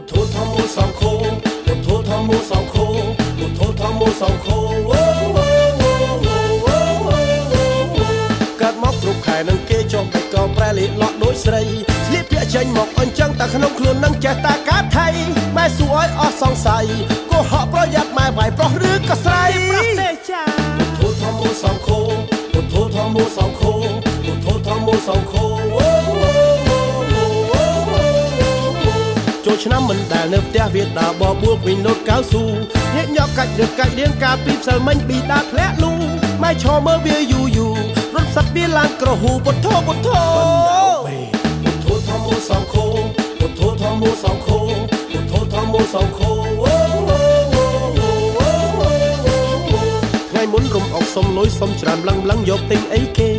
โธธรรมโมสังโฆพุทโธธรรมโมสังโฆพุทโธธรรมโมสังโฆកាត់មកគ្រប់ខែនឹងគេចុះបាច់កោប្រែលេខលោកដូចស្រីស្លៀកពាក់ចេញមកអញ្ចឹងតែក្នុងខ្លួននឹងចេះតែកាត់ថៃម៉ែសួរឲ្យអស់សង្ស័យកុហកប្រយ័ត្នម៉ែវាយប្រុសឬក៏ស្រីប្រុសទេចាពុទ្ធធម្មោសង្ឃោពុទ្ធធម្មោសង្ឃោពុទ្ធធម្មោសង្ឃោចូលឆ្នាំមិនដែលនៅផ្ទះវាដើរបបួលវិញលោតកៅស៊ូញាក់ញក់កាច់រឹកកាច់រៀងកាលពីផ្សិលមិញពីដើរធ្លាក់លូម៉ែឈរមើលវាយូយូរត់សឹកវាឡើងក្រហូពុទ្ធពុទ្ធពុទ្ធធម្មោសង្ឃោពុទ្ធធម្មោសង្ឃោពុទ្ធធម្មោសង្ឃោថ្ងៃមុនរំអុកសុំលុយសុំច្រើនឡឹងយកទិញអីគេ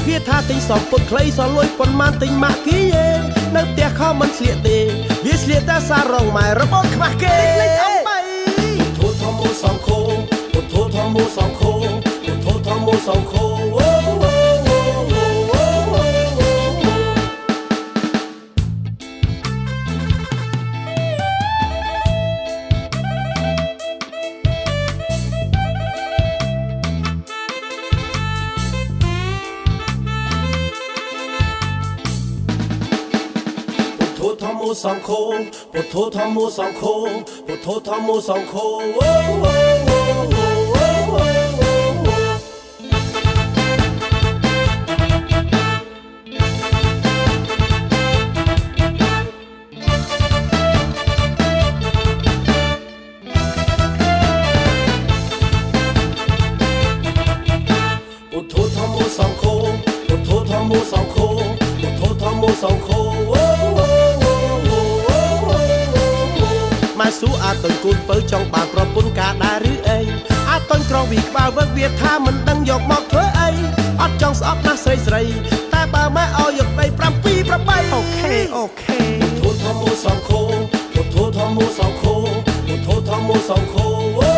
វាថាទិញសពុតខ្លីសលុយប៉ុន្មានទិញម៉ាក់គីនៅផ្ទះខំមិនស្លៀកទេវាស្លៀកតែសារងម៉ែរបូតខ្មាស់គេលេចអំបីពុទ្ធធម្មោសង្ឃោពុទ្ធធម្មោសង្ឃោពុទ្ធធម្មោសង្ឃោธรรมโมสังโฆพุทโธธรรมโมสังโฆพุทโธธรรมโมสังโฆพุทโธธรรมโมสังโฆพุทโธธรรมโมสังโฆพุทโธธรรมโมสังโฆម៉ែស៊ូអាចតន់គូនពៅចង់បានប្រពន្ធការដែរឬអីអាចតន់ក្រងវីក្បាលវឹកវាថាមិនដឹងយកមកធ្វើអីអត់ចង់ស្អប់ណាស់ស្រីស្រីតែបើម៉ែឲ្យយកដី7 2 8អូខេពុទ្ធធម្មោសង្ឃោពុទ្ធធម្មោសង្ឃោពុទ្ធធម្មោសង្ឃោ